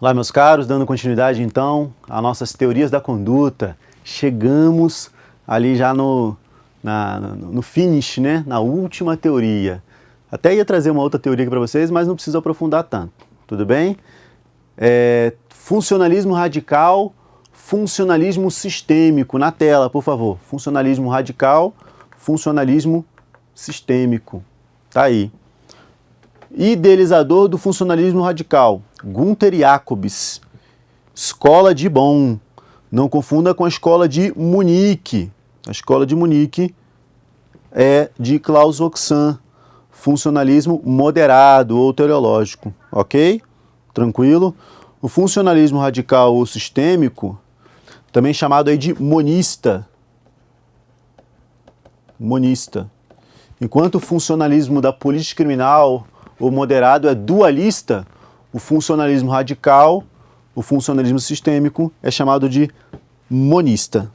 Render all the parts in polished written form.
Olá, meus caros, dando continuidade então às nossas teorias da conduta. Chegamos ali já no finish, né? Na última teoria. Até ia trazer uma outra teoria aqui para vocês, mas não preciso aprofundar tanto, tudo bem? Funcionalismo radical, funcionalismo sistêmico. Na tela, por favor. Funcionalismo radical, funcionalismo sistêmico. Tá aí. Idealizador do funcionalismo radical, Gunther Jacobs. Escola de Bonn. Não confunda com a escola de Munique. A escola de Munique é de Klaus Roxan. Funcionalismo moderado ou teleológico. Ok? Tranquilo? O funcionalismo radical ou sistêmico, também chamado aí de monista. Monista. Enquanto o funcionalismo da política criminal ou moderado é dualista, o funcionalismo radical, o funcionalismo sistêmico é chamado de monista.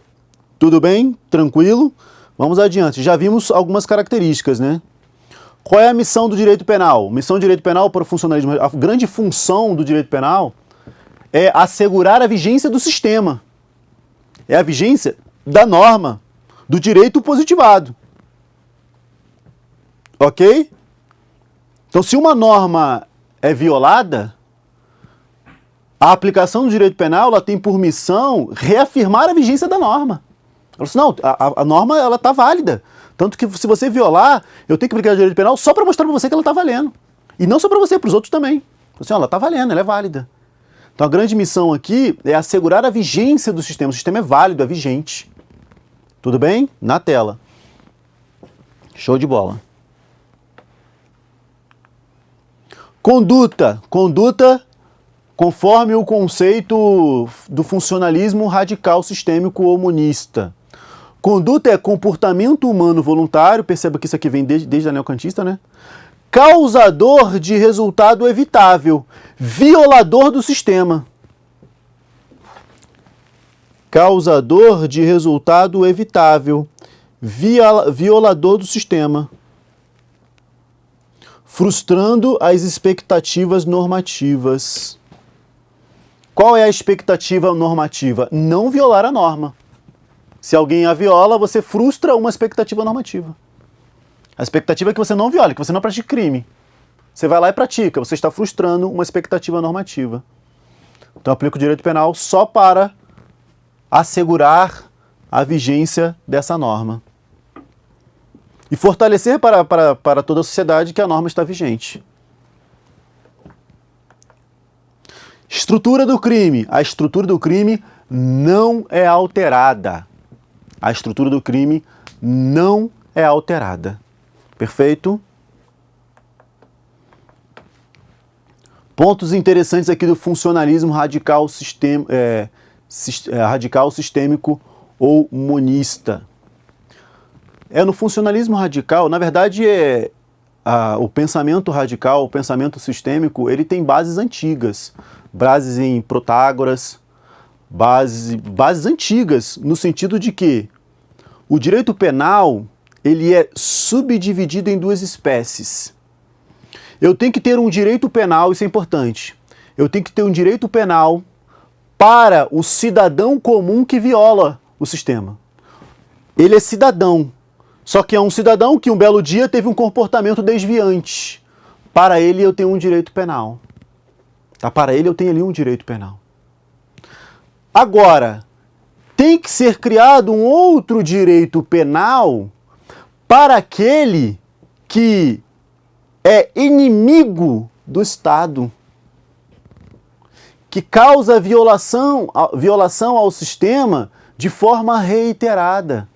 Tudo bem? Tranquilo? Vamos adiante. Já vimos algumas características, né? Qual é a missão do direito penal? Missão do direito penal para o funcionalismo, a grande função do direito penal é assegurar a vigência do sistema. É a vigência da norma, do direito positivado. Ok? Então, se uma norma é violada, a aplicação do direito penal ela tem por missão reafirmar a vigência da norma. Ela diz, não, a norma ela está válida. Tanto que se você violar, eu tenho que aplicar o direito penal só para mostrar para você que ela está valendo. E não só para você, para os outros também. Assim, ela está valendo, ela é válida. Então a grande missão aqui é assegurar a vigência do sistema. O sistema é válido, é vigente. Tudo bem? Na tela. Show de bola. Conduta. Conduta conforme o conceito do funcionalismo radical sistêmico ou monista. Conduta é comportamento humano voluntário, perceba que isso aqui vem desde a neocantista, né? Causador de resultado evitável, violador do sistema. Causador de resultado evitável, violador do sistema. Frustrando as expectativas normativas. Qual é a expectativa normativa? Não violar a norma. Se alguém a viola, você frustra uma expectativa normativa. A expectativa é que você não viole, que você não pratique crime. Você vai lá e pratica, você está frustrando uma expectativa normativa. Então aplica o direito penal só para assegurar a vigência dessa norma. E fortalecer para toda a sociedade que a norma está vigente. Estrutura do crime. A estrutura do crime não é alterada. A estrutura do crime não é alterada. Perfeito? Pontos interessantes aqui do funcionalismo radical, radical sistêmico ou monista. No funcionalismo radical, na verdade, o pensamento radical, o pensamento sistêmico, ele tem bases antigas. Bases em Protágoras, bases antigas, no sentido de que o direito penal ele é subdividido em duas espécies. Eu tenho que ter um direito penal, isso é importante. Eu tenho que ter um direito penal para o cidadão comum que viola o sistema. Ele é cidadão, só que é um cidadão que um belo dia teve um comportamento desviante. Para ele eu tenho um direito penal. Tá? Para ele eu tenho ali um direito penal. Agora, tem que ser criado um outro direito penal para aquele que é inimigo do Estado, que causa violação ao sistema de forma reiterada.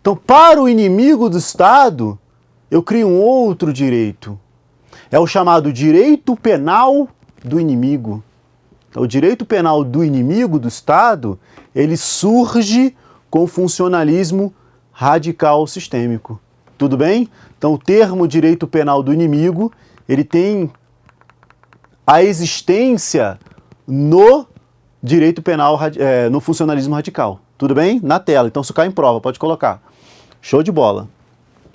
Então, para o inimigo do Estado, eu crio um outro direito. É o chamado direito penal do inimigo. Então, o direito penal do inimigo do Estado, ele surge com o funcionalismo radical sistêmico. Tudo bem? Então, o termo direito penal do inimigo, ele tem a existência no direito penal, no funcionalismo radical. Tudo bem? Na tela. Então, isso cai em prova, pode colocar. Show de bola.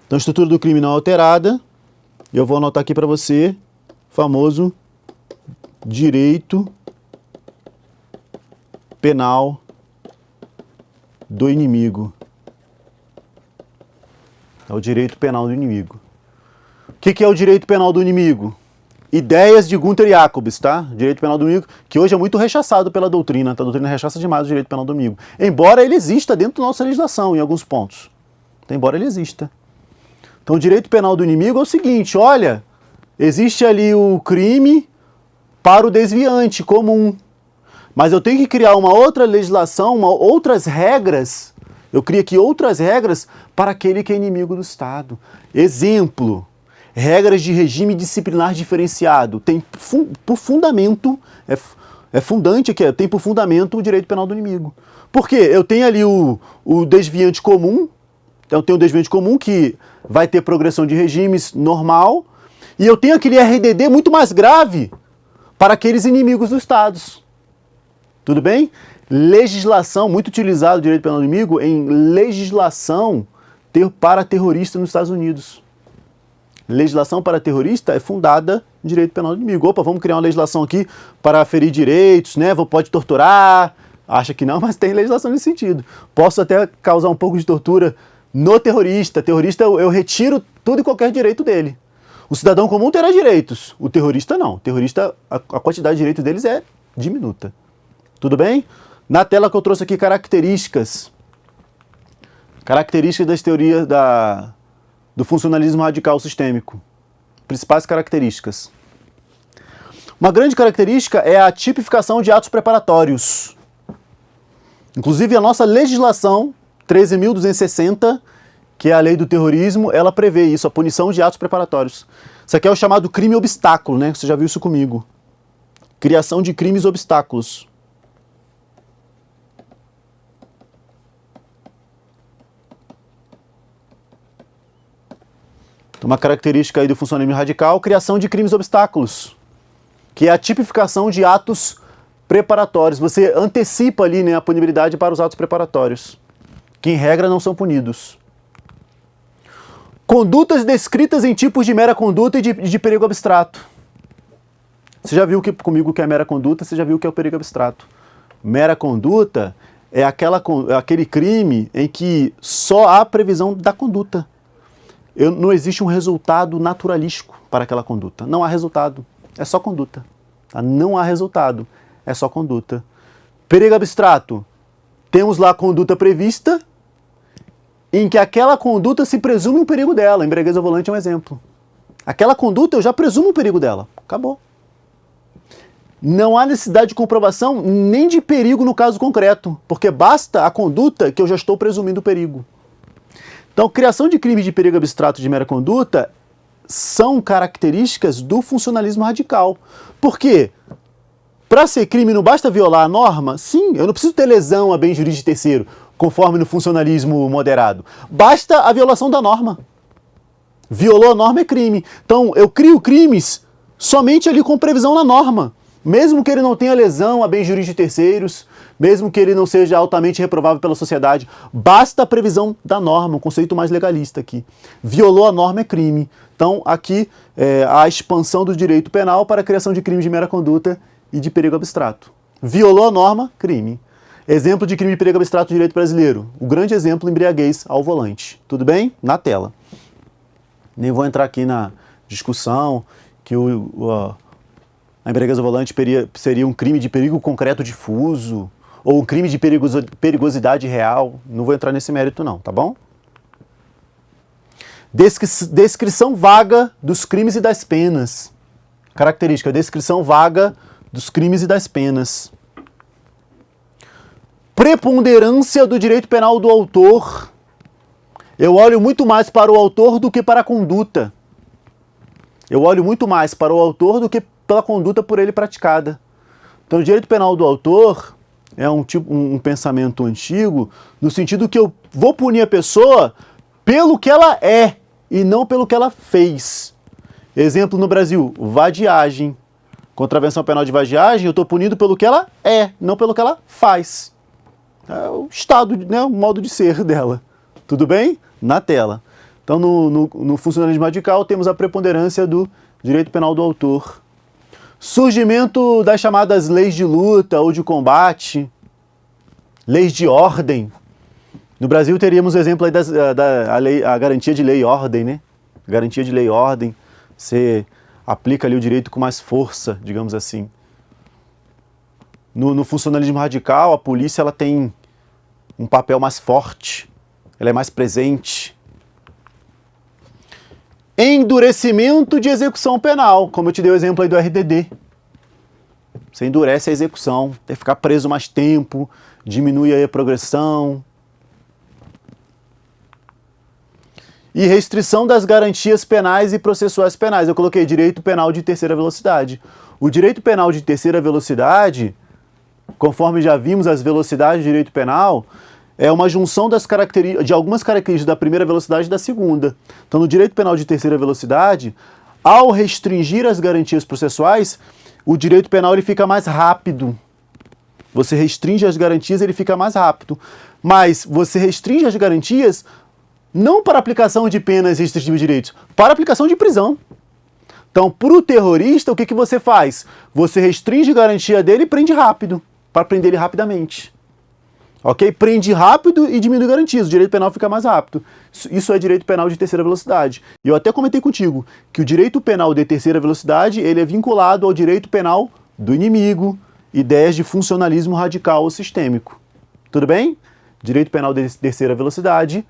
Então, a estrutura do crime não alterada. Eu vou anotar aqui para você, famoso direito penal do inimigo. É o direito penal do inimigo. O que é o direito penal do inimigo? Ideias de Gunther Jacobs, tá? Direito penal do inimigo, que hoje é muito rechaçado pela doutrina. A doutrina rechaça demais o direito penal do inimigo. Embora ele exista dentro da nossa legislação, em alguns pontos. Embora ele exista. Então, o direito penal do inimigo é o seguinte, olha, existe ali o crime para o desviante comum. Mas eu tenho que criar uma outra legislação, outras regras. Eu crio aqui outras regras para aquele que é inimigo do Estado. Exemplo, regras de regime disciplinar diferenciado. Tem por fundamento, é fundante aqui, tem por fundamento o direito penal do inimigo. Por quê? Eu tenho ali o desviante comum, então eu tenho o desviante comum que vai ter progressão de regimes normal, e eu tenho aquele RDD muito mais grave para aqueles inimigos dos Estados. Tudo bem? Legislação, muito utilizado o direito penal do inimigo em legislação para terrorista nos Estados Unidos. Legislação para terrorista é fundada em direito penal do inimigo. Opa, vamos criar uma legislação aqui para ferir direitos, né? Pode torturar. Acha que não, mas tem legislação nesse sentido. Posso até causar um pouco de tortura no terrorista. Terrorista, eu retiro tudo e qualquer direito dele. O cidadão comum terá direitos, o terrorista não. O terrorista, a quantidade de direitos deles é diminuta. Tudo bem? Na tela que eu trouxe aqui características. Características das teorias do funcionalismo radical sistêmico. Principais características. Uma grande característica é a tipificação de atos preparatórios. Inclusive a nossa legislação 13.260, que é a lei do terrorismo, ela prevê isso, a punição de atos preparatórios. Isso aqui é o chamado crime obstáculo, né? Você já viu isso comigo. Criação de crimes obstáculos. Uma característica aí do funcionalismo radical, criação de crimes obstáculos, que é a tipificação de atos preparatórios. Você antecipa ali, né, a punibilidade para os atos preparatórios, que em regra não são punidos. Condutas descritas em tipos de mera conduta e de perigo abstrato. Você já viu comigo que é mera conduta, você já viu que é o perigo abstrato. Mera conduta é aquele crime em que só há previsão da conduta. Não existe um resultado naturalístico para aquela conduta. Não há resultado, é só conduta. Tá? Não há resultado, é só conduta. Perigo abstrato. Temos lá a conduta prevista, em que aquela conduta se presume um perigo dela. Embriaguez ao volante é um exemplo. Aquela conduta eu já presumo o perigo dela. Acabou. Não há necessidade de comprovação nem de perigo no caso concreto, porque basta a conduta que eu já estou presumindo o perigo. Então, criação de crimes de perigo abstrato de mera conduta são características do funcionalismo radical. Por quê? Para ser crime não basta violar a norma? Sim, eu não preciso ter lesão a bem jurídico de terceiro, conforme no funcionalismo moderado. Basta a violação da norma. Violou a norma é crime. Então, eu crio crimes somente ali com previsão na norma. Mesmo que ele não tenha lesão a bem jurídico de terceiros, mesmo que ele não seja altamente reprovável pela sociedade, basta a previsão da norma, um conceito mais legalista aqui. Violou a norma é crime. Então, aqui, a expansão do direito penal para a criação de crimes de mera conduta e de perigo abstrato. Violou a norma, crime. Exemplo de crime de perigo abstrato do direito brasileiro. O grande exemplo, embriaguez ao volante. Tudo bem? Na tela. Nem vou entrar aqui na discussão que a embriaguez ao volante seria um crime de perigo concreto difuso ou um crime de perigosidade real. Não vou entrar nesse mérito não, tá bom? Descrição vaga dos crimes e das penas. Característica, descrição vaga dos crimes e das penas. Preponderância do direito penal do autor. Eu olho muito mais para o autor do que para a conduta. Eu olho muito mais para o autor do que pela conduta por ele praticada. Então, o direito penal do autor é um pensamento antigo, no sentido que eu vou punir a pessoa pelo que ela é e não pelo que ela fez. Exemplo no Brasil, vadiagem. Contravenção penal de vadiagem, eu estou punindo pelo que ela é, não pelo que ela faz. É o estado, né, o modo de ser dela. Tudo bem? Na tela. Então, no funcionalismo radical, temos a preponderância do direito penal do autor. Surgimento das chamadas leis de luta ou de combate. Leis de ordem. No Brasil teríamos o exemplo aí a garantia de lei e ordem, né? Garantia de lei e ordem. Você aplica ali o direito com mais força, digamos assim. No funcionalismo radical, a polícia ela tem um papel mais forte, ela é mais presente. Endurecimento de execução penal, como eu te dei o exemplo aí do RDD. Você endurece a execução, tem que ficar preso mais tempo, diminui aí a progressão. E restrição das garantias penais e processuais penais. Eu coloquei direito penal de terceira velocidade. O direito penal de terceira velocidade, conforme já vimos as velocidades do direito penal, é uma junção de algumas características da primeira velocidade e da segunda. Então, no direito penal de terceira velocidade, ao restringir as garantias processuais, o direito penal ele fica mais rápido. Você restringe as garantias, ele fica mais rápido. Mas você restringe as garantias não para aplicação de penas restritivas de direitos, para aplicação de prisão. Então, para o terrorista, o que você faz? Você restringe a garantia dele e prende rápido, para prender ele rapidamente. Ok? Prende rápido e diminui garantias. O direito penal fica mais rápido. Isso é direito penal de terceira velocidade. E eu até comentei contigo que o direito penal de terceira velocidade ele é vinculado ao direito penal do inimigo, ideias de funcionalismo radical ou sistêmico. Tudo bem? Direito penal de terceira velocidade,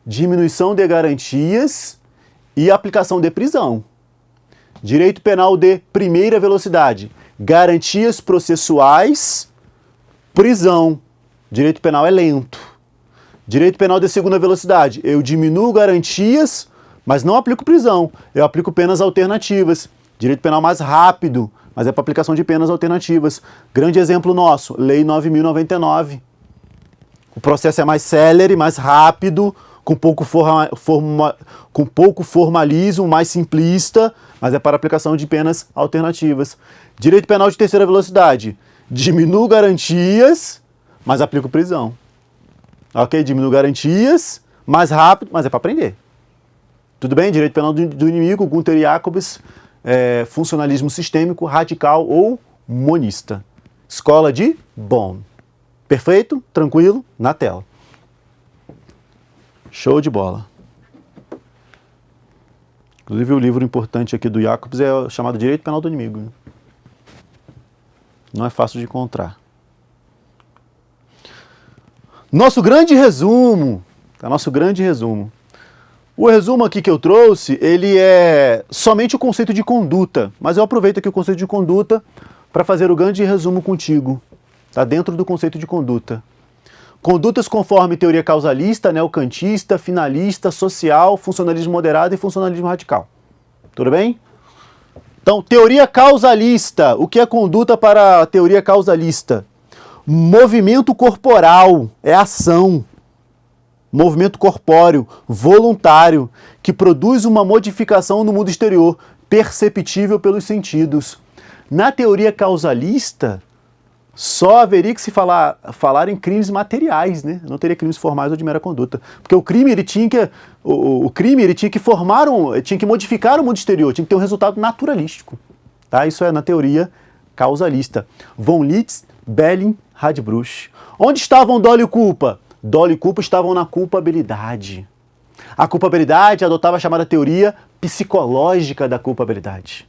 diminuição de garantias e aplicação de prisão. Direito penal de primeira velocidade, garantias processuais, prisão. Direito penal é lento. Direito penal de segunda velocidade, eu diminuo garantias, mas não aplico prisão. Eu aplico penas alternativas. Direito penal mais rápido, mas é para aplicação de penas alternativas. Grande exemplo nosso, Lei 9.099. O processo é mais célere, mais rápido, com pouco formalismo, mais simplista, mas é para aplicação de penas alternativas. Direito penal de terceira velocidade, diminuo garantias, mas aplico prisão. Ok? Diminuo garantias, mais rápido, mas é para prender. Tudo bem? Direito penal do inimigo, Gunther Jacobs, funcionalismo sistêmico, radical ou monista. Escola de Bonn. Perfeito? Tranquilo? Na tela. Show de bola. Inclusive o livro importante aqui do Jacobs é o chamado Direito Penal do Inimigo. Não é fácil de encontrar. Nosso grande resumo. Nosso grande resumo. O resumo aqui que eu trouxe, ele é somente o conceito de conduta. Mas eu aproveito aqui o conceito de conduta para fazer o grande resumo contigo. Está dentro do conceito de conduta. Condutas conforme teoria causalista, neocantista, finalista, social, funcionalismo moderado e funcionalismo radical. Tudo bem? Então, teoria causalista. O que é conduta para a teoria causalista? Movimento corporal, é ação. Movimento corpóreo, voluntário, que produz uma modificação no mundo exterior, perceptível pelos sentidos. Na teoria causalista, só haveria que se falar em crimes materiais, né? Não teria crimes formais ou de mera conduta. Porque o crime ele tinha que modificar o mundo exterior, tinha que ter um resultado naturalístico. Tá? Isso é na teoria causalista. Von Litz, Belling, Radbruch. Onde estavam dolo e culpa? Dolo e culpa estavam na culpabilidade. A culpabilidade adotava a chamada teoria psicológica da culpabilidade.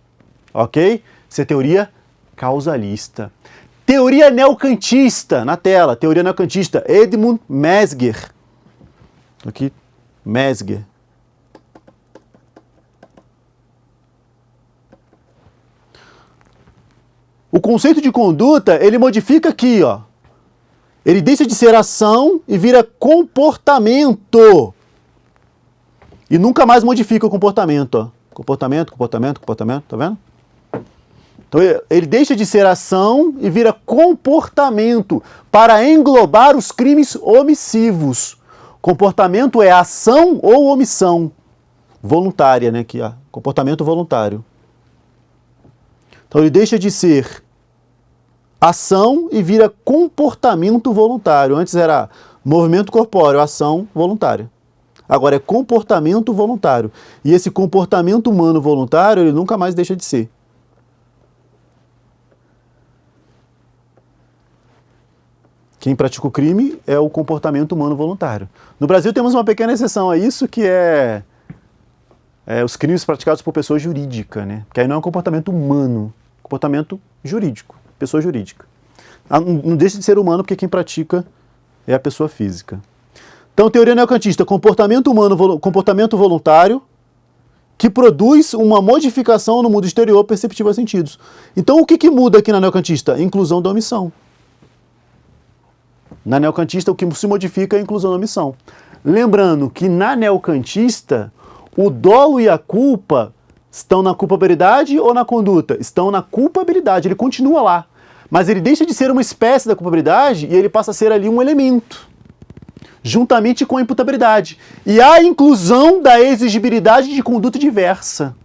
Ok? Isso é teoria causalista. Teoria neocantista, na tela, teoria neocantista, Edmund Mesger. Aqui, Mesger. O conceito de conduta, ele modifica aqui, ó. Ele deixa de ser ação e vira comportamento. E nunca mais modifica o comportamento, ó. Comportamento, tá vendo? Então ele deixa de ser ação e vira comportamento para englobar os crimes omissivos. Comportamento é ação ou omissão voluntária, né? Aqui, ó, comportamento voluntário. Então ele deixa de ser ação e vira comportamento voluntário. Antes era movimento corpóreo, ação voluntária. Agora é comportamento voluntário. E esse comportamento humano voluntário, ele nunca mais deixa de ser. Quem pratica o crime é o comportamento humano voluntário. No Brasil temos uma pequena exceção a isso, que é os crimes praticados por pessoa jurídica, né? Que aí não é um comportamento humano, comportamento jurídico, pessoa jurídica. Não deixa de ser humano porque quem pratica é a pessoa física. Então, teoria neocantista, comportamento humano, comportamento voluntário, que produz uma modificação no mundo exterior perceptível a sentidos. Então, o que muda aqui na neocantista? Inclusão da omissão. Na neocantista, o que se modifica é a inclusão da omissão. Lembrando que na neocantista, o dolo e a culpa estão na culpabilidade ou na conduta? Estão na culpabilidade, ele continua lá. Mas ele deixa de ser uma espécie da culpabilidade e ele passa a ser ali um elemento, juntamente com a imputabilidade. E a inclusão da exigibilidade de conduta diversa.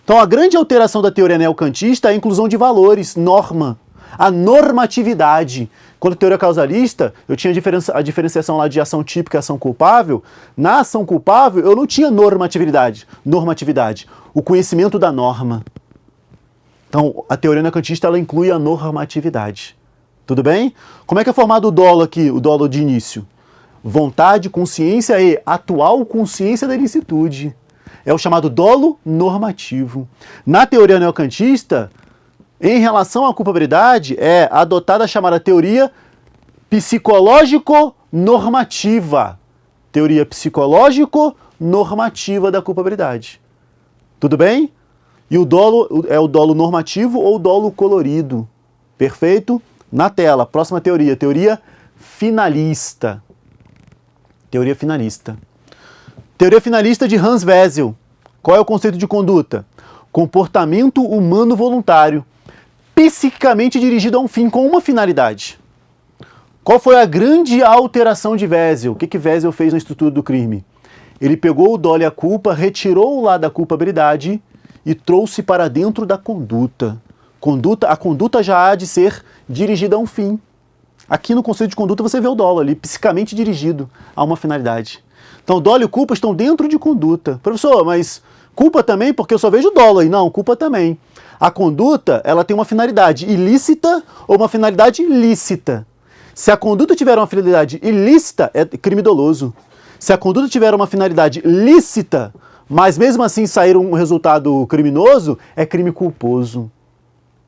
Então a grande alteração da teoria neocantista é a inclusão de valores, norma, a normatividade. Quando a teoria causalista, eu tinha a diferenciação lá de ação típica e ação culpável. Na ação culpável, eu não tinha normatividade, o conhecimento da norma. Então, a teoria neocantista, ela inclui a normatividade. Tudo bem? Como é que é formado o dolo aqui, o dolo de início? Vontade, consciência e atual consciência da ilicitude. É o chamado dolo normativo. Na teoria neocantista, em relação à culpabilidade, é adotada a chamada teoria psicológico-normativa. Teoria psicológico-normativa da culpabilidade. Tudo bem? E o dolo é o dolo normativo ou o dolo colorido. Perfeito? Na tela, próxima teoria, teoria finalista. Teoria finalista. Teoria finalista de Hans Wessel. Qual é o conceito de conduta? Comportamento humano voluntário, psiquicamente dirigido a um fim, com uma finalidade. Qual foi a grande alteração de Wessel? O que Wessel fez na estrutura do crime? Ele pegou o dolo e a culpa, retirou lá da culpabilidade e trouxe para dentro da conduta. A conduta já há de ser dirigida a um fim. Aqui no conceito de conduta você vê o dolo ali, psicamente dirigido a uma finalidade. Então, dolo e culpa estão dentro de conduta. Professor, mas culpa também? Porque eu só vejo dolo aí. Não, culpa também. A conduta, ela tem uma finalidade ilícita ou uma finalidade lícita. Se a conduta tiver uma finalidade ilícita, é crime doloso. Se a conduta tiver uma finalidade lícita, mas mesmo assim sair um resultado criminoso, é crime culposo.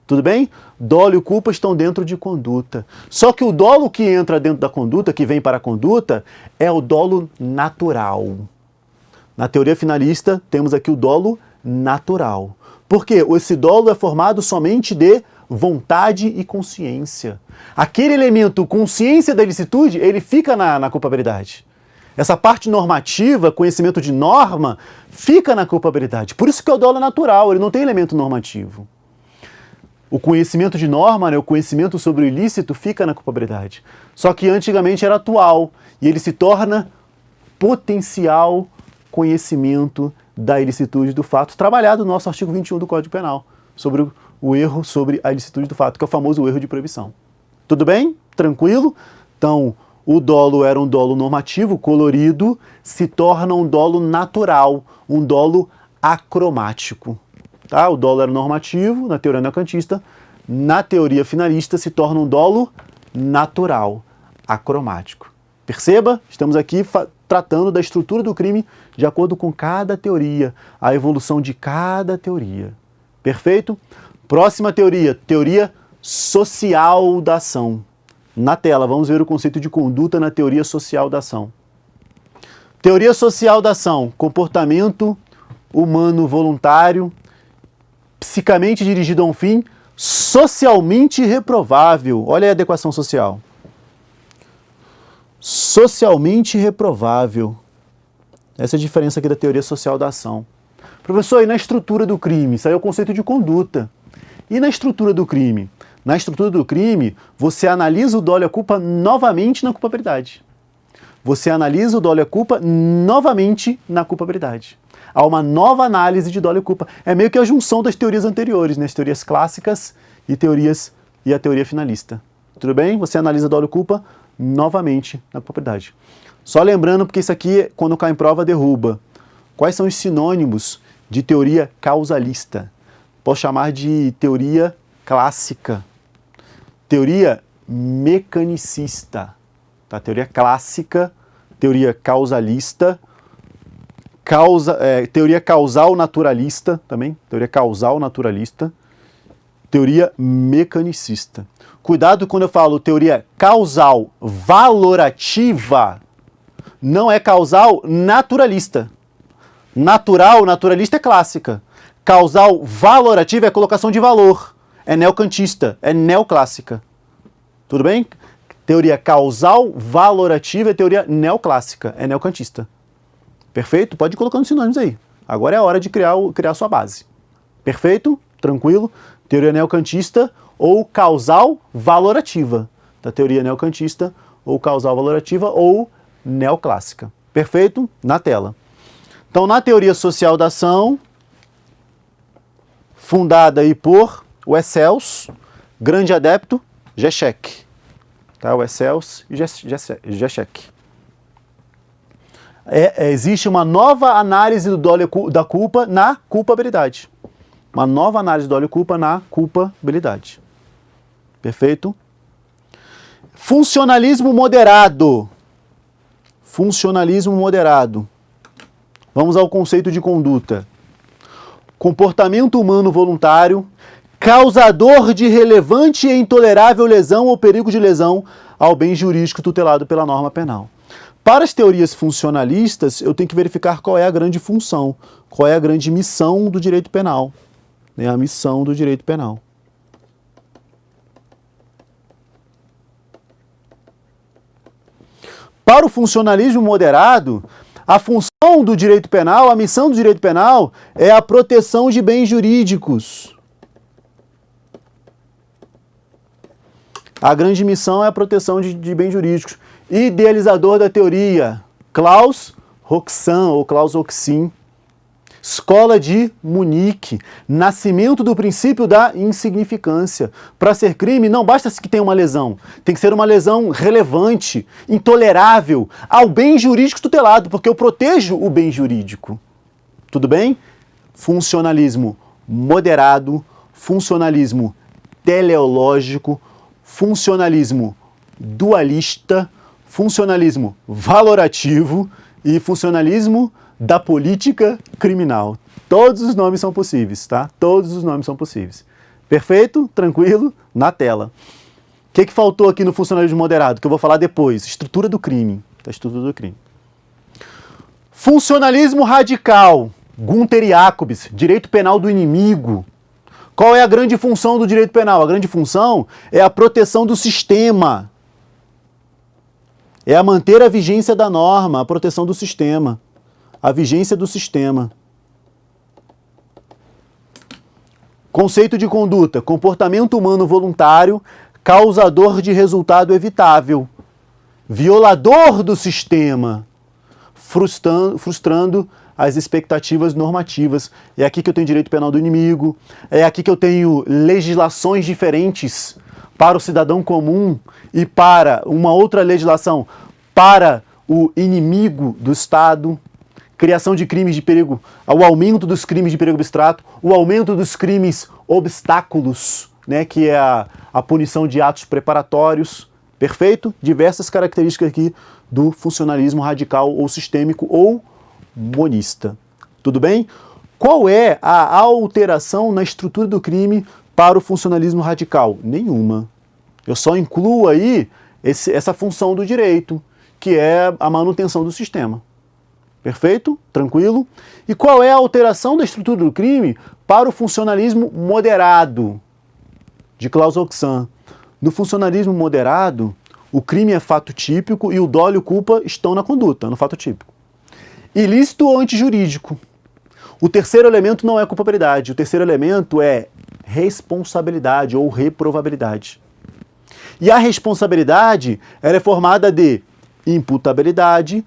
Tudo bem? Dolo e culpa estão dentro de conduta. Só que o dolo que entra dentro da conduta, que vem para a conduta, é o dolo natural. Na teoria finalista, temos aqui o dolo natural. Por quê? Esse dolo é formado somente de vontade e consciência. Aquele elemento consciência da ilicitude, ele fica na culpabilidade. Essa parte normativa, conhecimento de norma, fica na culpabilidade. Por isso que o dolo é natural, ele não tem elemento normativo. O conhecimento de norma, né, o conhecimento sobre o ilícito, fica na culpabilidade. Só que antigamente era atual, e ele se torna potencial conhecimento da ilicitude do fato, trabalhado no nosso artigo 21 do Código Penal, sobre o erro sobre a ilicitude do fato, que é o famoso erro de proibição. Tudo bem? Tranquilo? Então, o dolo era um dolo normativo, colorido, se torna um dolo natural, um dolo acromático. Tá? O dolo era normativo, na teoria neocantista, na teoria finalista se torna um dolo natural, acromático. Perceba, estamos aqui tratando da estrutura do crime de acordo com cada teoria, a evolução de cada teoria. Perfeito? Próxima teoria, teoria social da ação. Na tela, vamos ver o conceito de conduta na teoria social da ação. Teoria social da ação, comportamento humano voluntário, psicamente dirigido a um fim, socialmente reprovável. Olha a adequação social. Socialmente reprovável. Essa é a diferença aqui da teoria social da ação. Professor, e na estrutura do crime? Isso aí é o conceito de conduta. E na estrutura do crime? Na estrutura do crime, você analisa o dolo e a culpa novamente na culpabilidade. Você analisa o dolo e a culpa novamente na culpabilidade. Há uma nova análise de dolo e culpa. É meio que a junção das teorias anteriores, né? As teorias clássicas e a teoria finalista. Tudo bem? Você analisa dolo e culpa novamente na culpabilidade. Só lembrando, porque isso aqui, quando cai em prova, derruba. Quais são os sinônimos de teoria causalista? Posso chamar de teoria clássica. Teoria mecanicista. Tá? Teoria clássica, teoria causalista, teoria causal naturalista também, teoria causal naturalista, teoria mecanicista. Cuidado quando eu falo teoria causal valorativa, não é causal naturalista. Naturalista é clássica. Causal valorativa é colocação de valor. É neocantista, é neoclássica. Tudo bem? Teoria causal valorativa é teoria neoclássica, é neocantista. Perfeito? Pode ir colocando sinônimos aí. Agora é a hora de criar a sua base. Perfeito? Tranquilo? Teoria neocantista ou causal valorativa. Da teoria neocantista ou causal valorativa ou neoclássica. Perfeito? Na tela. Então, na teoria social da ação, fundada aí por Wessels, grande adepto, Zizek. Tá? Wessels e Zizek. Existe uma nova análise do dolo da culpa na culpabilidade. Uma nova análise do dolo e culpa na culpabilidade. Perfeito? Funcionalismo moderado. Funcionalismo moderado. Vamos ao conceito de conduta. Comportamento humano voluntário, causador de relevante e intolerável lesão ou perigo de lesão ao bem jurídico tutelado pela norma penal. Para as teorias funcionalistas, eu tenho que verificar qual é a grande função, qual é a grande missão do direito penal. Né? A missão do direito penal. Para o funcionalismo moderado, a função do direito penal, a missão do direito penal é a proteção de bens jurídicos. A grande missão é a proteção de bens jurídicos. Idealizador da teoria, Klaus Roxin ou Klaus Roxin. Escola de Munique, nascimento do princípio da insignificância. Para ser crime, não basta que tenha uma lesão, tem que ser uma lesão relevante, intolerável ao bem jurídico tutelado, porque eu protejo o bem jurídico. Tudo bem? Funcionalismo moderado, funcionalismo teleológico, funcionalismo dualista, funcionalismo valorativo e funcionalismo da política criminal. Todos os nomes são possíveis, tá? Todos os nomes são possíveis. Perfeito? Tranquilo? Na tela. O que faltou aqui no funcionalismo moderado? Que eu vou falar depois. Estrutura do crime. Tá? Estrutura do crime. Funcionalismo radical. Gunther Jacobs. Direito penal do inimigo. Qual é a grande função do direito penal? A grande função é a proteção do sistema. É a manter a vigência da norma, a proteção do sistema. A vigência do sistema. Conceito de conduta. Comportamento humano voluntário, causador de resultado evitável. Violador do sistema. Frustrando as expectativas normativas. É aqui que eu tenho direito penal do inimigo. É aqui que eu tenho legislações diferentes para o cidadão comum e para uma outra legislação para o inimigo do Estado. Criação de crimes de perigo, o aumento dos crimes de perigo abstrato, o aumento dos crimes obstáculos, né, que é a punição de atos preparatórios. Perfeito? Diversas características aqui do funcionalismo radical ou sistêmico ou monista. Tudo bem? Qual é a alteração na estrutura do crime para o funcionalismo radical? Nenhuma. Eu só incluo aí essa função do direito, que é a manutenção do sistema. Perfeito? Tranquilo? E qual é a alteração da estrutura do crime para o funcionalismo moderado, de Klaus Roxin? No funcionalismo moderado, o crime é fato típico e o dolo e o culpa estão na conduta, no fato típico. Ilícito ou antijurídico? O terceiro elemento não é culpabilidade, o terceiro elemento é responsabilidade ou reprovabilidade. E a responsabilidade ela é formada de imputabilidade,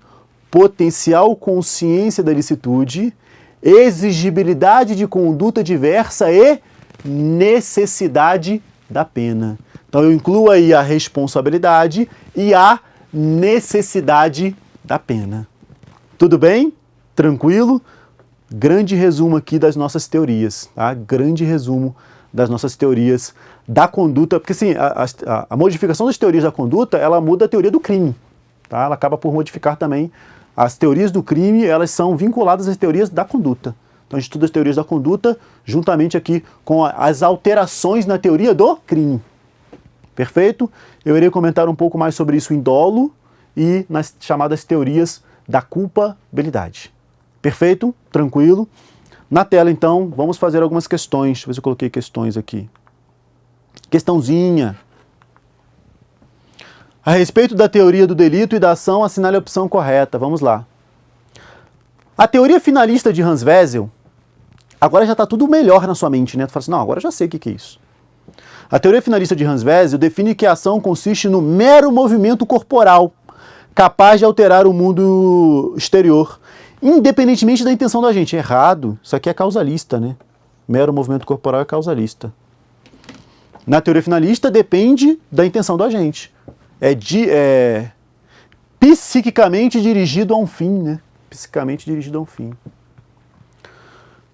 potencial consciência da ilicitude, exigibilidade de conduta diversa e necessidade da pena. Então eu incluo aí a responsabilidade e a necessidade da pena. Tudo bem? Tranquilo? Grande resumo aqui das nossas teorias, tá? Grande resumo das nossas teorias da conduta, porque assim, a modificação das teorias da conduta, ela muda a teoria do crime, tá? Ela acaba por modificar também as teorias do crime, elas são vinculadas às teorias da conduta. Então a gente estuda as teorias da conduta juntamente aqui com as alterações na teoria do crime. Perfeito? Eu irei comentar um pouco mais sobre isso em dolo e nas chamadas teorias da culpabilidade. Perfeito? Tranquilo? Na tela, então, vamos fazer algumas questões. Deixa eu ver se eu coloquei questões aqui. Questãozinha. A respeito da teoria do delito e da ação, assinale a opção correta. Vamos lá. A teoria finalista de Hans Wessel, agora já está tudo melhor na sua mente, né? Tu fala assim, não, agora eu já sei o que é isso. A teoria finalista de Hans Wessel define que a ação consiste no mero movimento corporal, capaz de alterar o mundo exterior, independentemente da intenção da gente. Errado. Isso aqui é causalista, né? Mero movimento corporal é causalista. Na teoria finalista, depende da intenção do agente. É psiquicamente dirigido a um fim, né? Psicamente dirigido a um fim.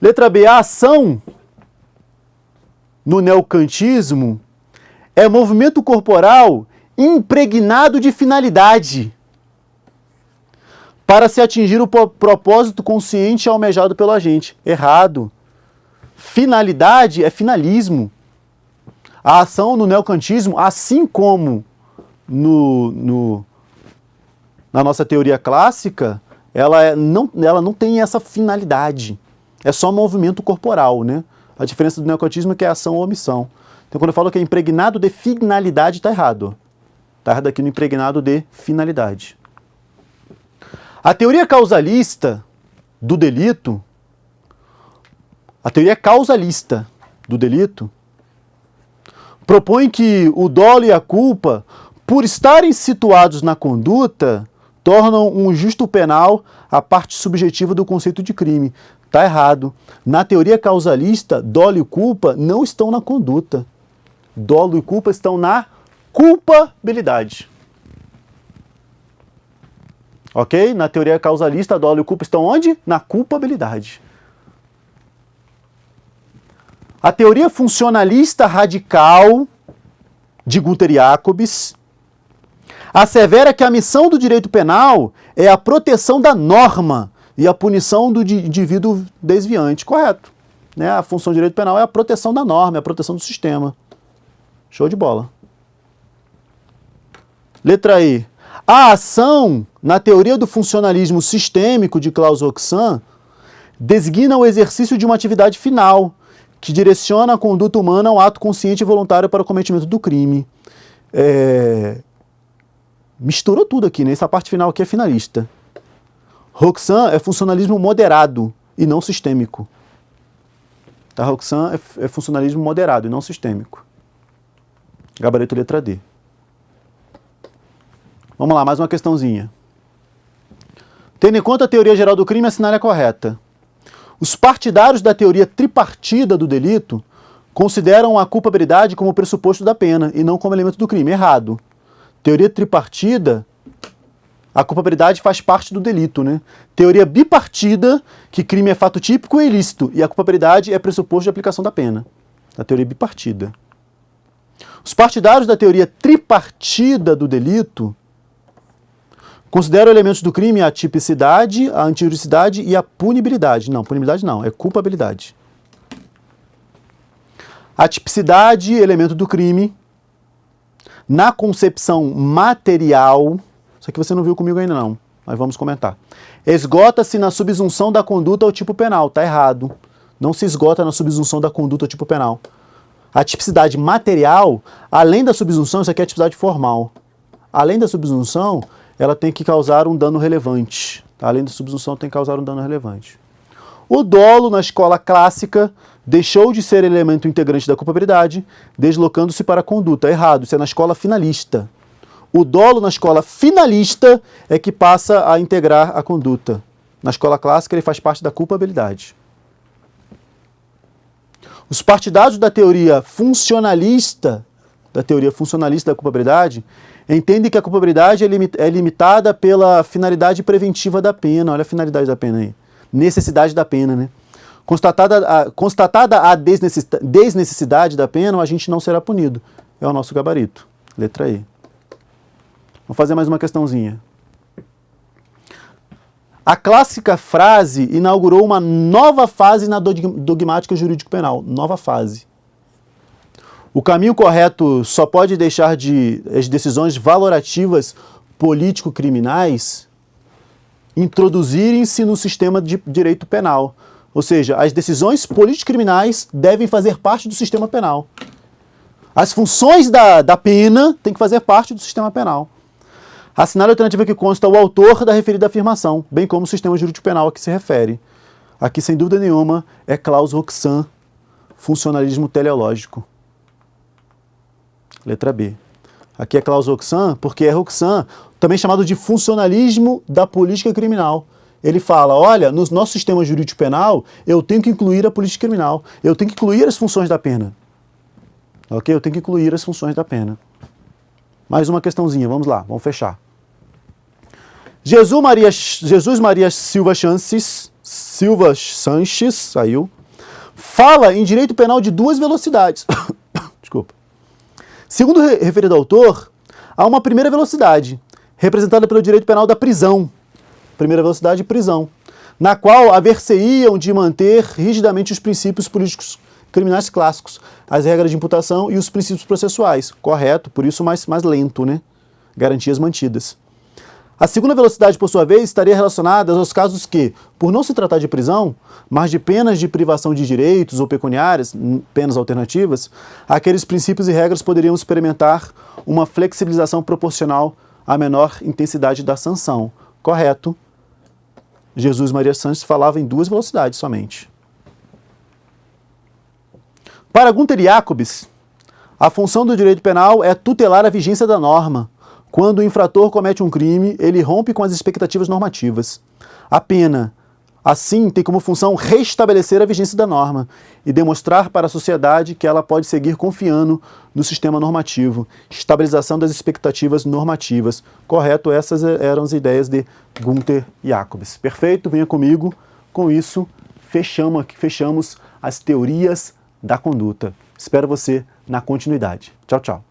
Letra B. A ação no neocantismo é movimento corporal impregnado de finalidade para se atingir o propósito consciente almejado pelo agente. Errado. Finalidade é finalismo. A ação no neocantismo, assim como na nossa teoria clássica, ela não tem essa finalidade. É só movimento corporal, né? A diferença do neocantismo é que é ação ou omissão. Então, quando eu falo que é impregnado de finalidade, está errado. Está errado aqui no impregnado de finalidade. A teoria causalista do delito, propõe que o dolo e a culpa, por estarem situados na conduta, tornam um justo penal a parte subjetiva do conceito de crime. Está errado. Na teoria causalista, dolo e culpa não estão na conduta. Dolo e culpa estão na culpabilidade. Ok? Na teoria causalista, dolo e culpa estão onde? Na culpabilidade. A teoria funcionalista radical de Gunther Jacobs assevera que a missão do direito penal é a proteção da norma e a punição do indivíduo desviante. Correto. Né? A função do direito penal é a proteção da norma, é a proteção do sistema. Show de bola. Letra E. A ação, na teoria do funcionalismo sistêmico de Klaus Roxan, designa o exercício de uma atividade final, que direciona a conduta humana ao ato consciente e voluntário para o cometimento do crime. Misturou tudo aqui, né? Essa parte final aqui é finalista. Roxan é funcionalismo moderado e não sistêmico. Tá? Roxan é funcionalismo moderado e não sistêmico. Gabarito letra D. Vamos lá, mais uma questãozinha. Tendo em conta a teoria geral do crime, assinale a correta. Os partidários da teoria tripartida do delito consideram a culpabilidade como pressuposto da pena e não como elemento do crime. Errado. Teoria tripartida, a culpabilidade faz parte do delito, né? Teoria bipartida, que crime é fato típico e ilícito, e a culpabilidade é pressuposto de aplicação da pena. A teoria bipartida. Os partidários da teoria tripartida do delito consideram elementos do crime a tipicidade, a antijuricidade e a punibilidade. Não, punibilidade não, é culpabilidade. A tipicidade, elemento do crime, na concepção material, isso aqui você não viu comigo ainda não, mas vamos comentar. Esgota-se na subsunção da conduta ao tipo penal. Está errado. Não se esgota na subsunção da conduta ao tipo penal. A tipicidade material, além da subsunção, isso aqui é a tipicidade formal. Além da subsunção, ela tem que causar um dano relevante. Tá? Além da subsunção, tem que causar um dano relevante. O dolo, na escola clássica, deixou de ser elemento integrante da culpabilidade, deslocando-se para a conduta. Errado, isso é na escola finalista. O dolo, na escola finalista, é que passa a integrar a conduta. Na escola clássica, ele faz parte da culpabilidade. Os partidários da teoria funcionalista da culpabilidade, entendem que a culpabilidade é limitada pela finalidade preventiva da pena. Olha a finalidade da pena aí. Necessidade da pena, né? Constatada a desnecessidade da pena, o agente não será punido. É o nosso gabarito. Letra E. Vamos fazer mais uma questãozinha. A clássica frase inaugurou uma nova fase na dogmática jurídico-penal. Nova fase. O caminho correto só pode deixar as decisões valorativas político-criminais introduzirem-se no sistema de direito penal. Ou seja, as decisões político-criminais devem fazer parte do sistema penal. As funções da pena têm que fazer parte do sistema penal. Assinale a alternativa que consta o autor da referida afirmação, bem como o sistema jurídico penal a que se refere. Aqui, sem dúvida nenhuma, é Klaus Roxan, funcionalismo teleológico. Letra B. Aqui é Klaus Roxan, porque é Roxan, também chamado de funcionalismo da política criminal. Ele fala, olha, no nosso sistema jurídico penal, eu tenho que incluir a política criminal, eu tenho que incluir as funções da pena. Ok? Eu tenho que incluir as funções da pena. Mais uma questãozinha, vamos lá, vamos fechar. Jesus Maria Silva Sanches, saiu, fala em direito penal de duas velocidades. Desculpa. Segundo o referido autor, há uma primeira velocidade, representada pelo direito penal da prisão. Primeira velocidade, prisão, na qual haver-se-iam de manter rigidamente os princípios políticos criminais clássicos, as regras de imputação e os princípios processuais. Correto, por isso mais lento, né? Garantias mantidas. A segunda velocidade, por sua vez, estaria relacionada aos casos que, por não se tratar de prisão, mas de penas de privação de direitos ou pecuniárias, penas alternativas, aqueles princípios e regras poderiam experimentar uma flexibilização proporcional à menor intensidade da sanção. Correto. Jesus Maria Sanches falava em duas velocidades somente. Para Gunther Jacobs, a função do direito penal é tutelar a vigência da norma. Quando o infrator comete um crime, ele rompe com as expectativas normativas. A pena, assim, tem como função restabelecer a vigência da norma e demonstrar para a sociedade que ela pode seguir confiando no sistema normativo. Estabilização das expectativas normativas. Correto, essas eram as ideias de Gunther Jacobs. Perfeito? Venha comigo. Com isso, fechamos as teorias da conduta. Espero você na continuidade. Tchau, tchau.